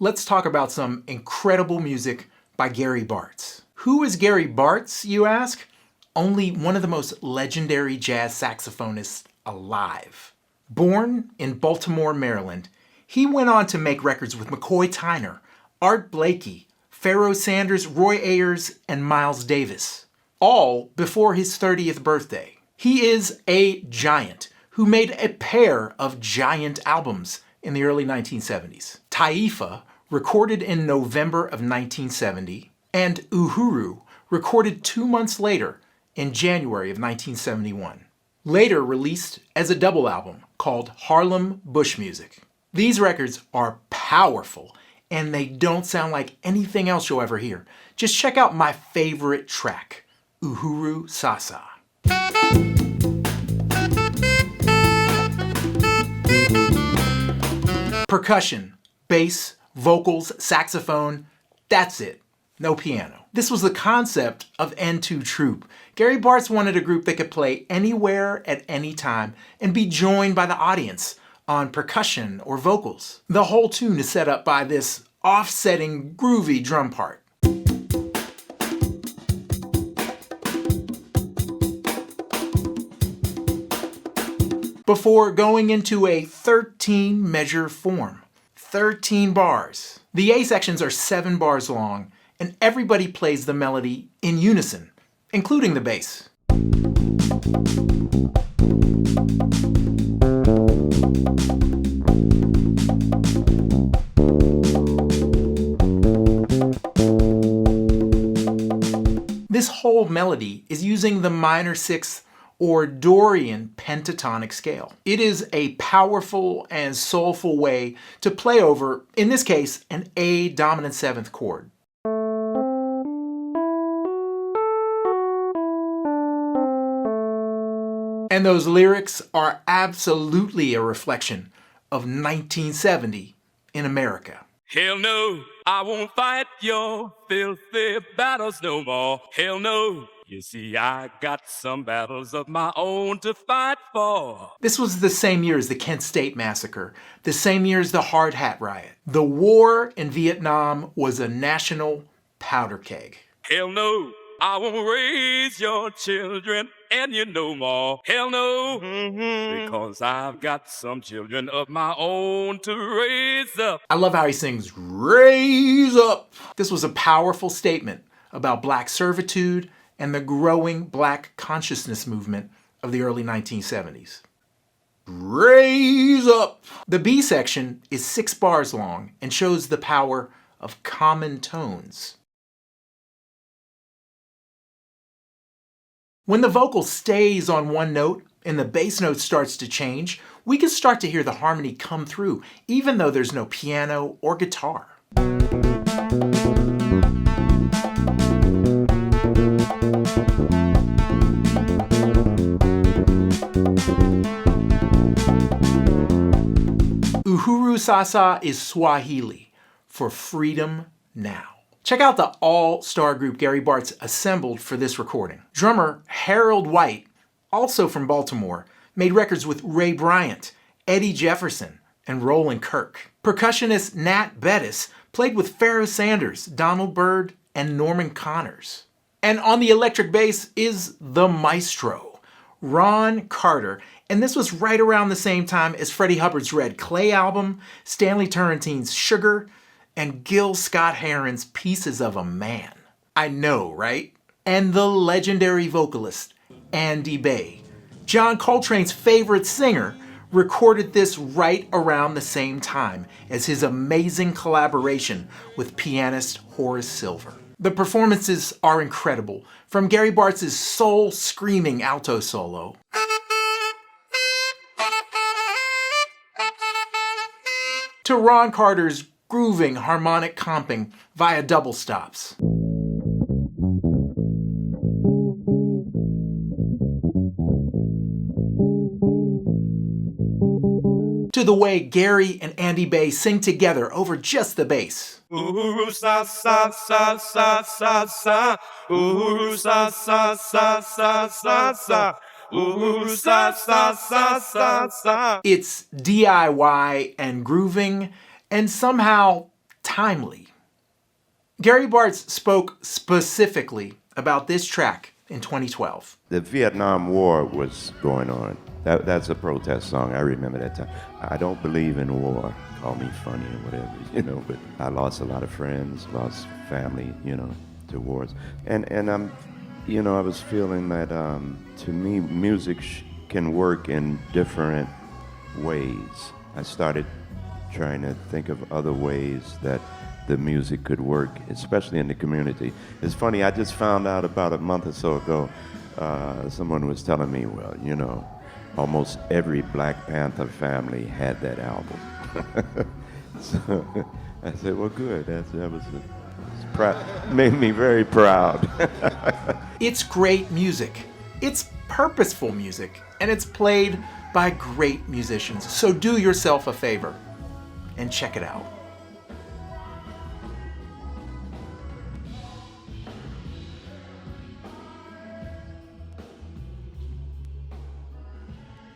let's talk about some incredible music by Gary Bartz. Who is Gary Bartz, you ask? Only one of the most legendary jazz saxophonists alive. Born in Baltimore, Maryland, he went on to make records with McCoy Tyner, Art Blakey, Pharoah Sanders, Roy Ayers, and Miles Davis, all before his 30th birthday. He is a giant who made a pair of giant albums in the early 1970s. Taifa, recorded in November of 1970, and Uhuru, recorded 2 months later in January of 1971. Later released as a double album called Harlem Bush Music. These records are powerful and they don't sound like anything else you'll ever hear. Just check out my favorite track, Uhuru Sasa. Percussion, bass, vocals, saxophone, that's it. No piano. This was the concept of NTU Troop. Gary Bartz wanted a group that could play anywhere at any time and be joined by the audience on percussion or vocals. The whole tune is set up by this offsetting, groovy drum part. Before going into a 13-measure form. 13 bars. The A sections are 7 bars long, and everybody plays the melody in unison, including the bass. This whole melody is using the minor sixth or Dorian pentatonic scale. It is a powerful and soulful way to play over, in this case, an A dominant 7th chord. And those lyrics are absolutely a reflection of 1970 in America. Hell no, I won't fight your filthy battles no more. Hell no. You see, I got some battles of my own to fight for. This was the same year as the Kent State Massacre, the same year as the Hard Hat Riot. The war in Vietnam was a national powder keg. Hell no, I won't raise your children and you no more. Hell no, because I've got some children of my own to raise up. I love how he sings, "Raise up." This was a powerful statement about black servitude and the growing black consciousness movement of the early 1970s. Raise up! The B section is 6 bars long and shows the power of common tones. When the vocal stays on one note and the bass note starts to change, we can start to hear the harmony come through, even though there's no piano or guitar. Uhuru Sasa is Swahili for freedom now. Check out the all-star group Gary Bartz assembled for this recording. Drummer Harold White, also from Baltimore, made records with Ray Bryant, Eddie Jefferson, and Roland Kirk. Percussionist Nat Bettis played with Pharoah Sanders, Donald Byrd, and Norman Connors. And on the electric bass is the maestro, Ron Carter, and this was right around the same time as Freddie Hubbard's Red Clay album, Stanley Turrentine's Sugar, and Gil Scott-Heron's Pieces of a Man. I know, right? And the legendary vocalist, Andy Bay, John Coltrane's favorite singer, recorded this right around the same time as his amazing collaboration with pianist Horace Silver. The performances are incredible, from Gary Bartz's soul-screaming alto solo to Ron Carter's grooving harmonic comping via double stops. To the way Gary and Andy Bay sing together over just the bass. Uhuru Sasa, sa, sa, sa, sa. Uhuru Sasa, sa, sa, sa, sa. Uhuru Sasa, sa, sa, sa. It's DIY and grooving and somehow timely. Gary Bartz spoke specifically about this track in 2012. The Vietnam War was going on. That's a protest song. I remember that time. I don't believe in war. Call me funny or whatever, but I lost a lot of friends, lost family, to wars. And I'm, I was feeling that to me, music can work in different ways. I started trying to think of other ways that the music could work, especially in the community. It's funny, I just found out about a month or so ago, someone was telling me, well, almost every Black Panther family had that album. So I said, well, good. Made me very proud. It's great music. It's purposeful music, and it's played by great musicians. So do yourself a favor and check it out.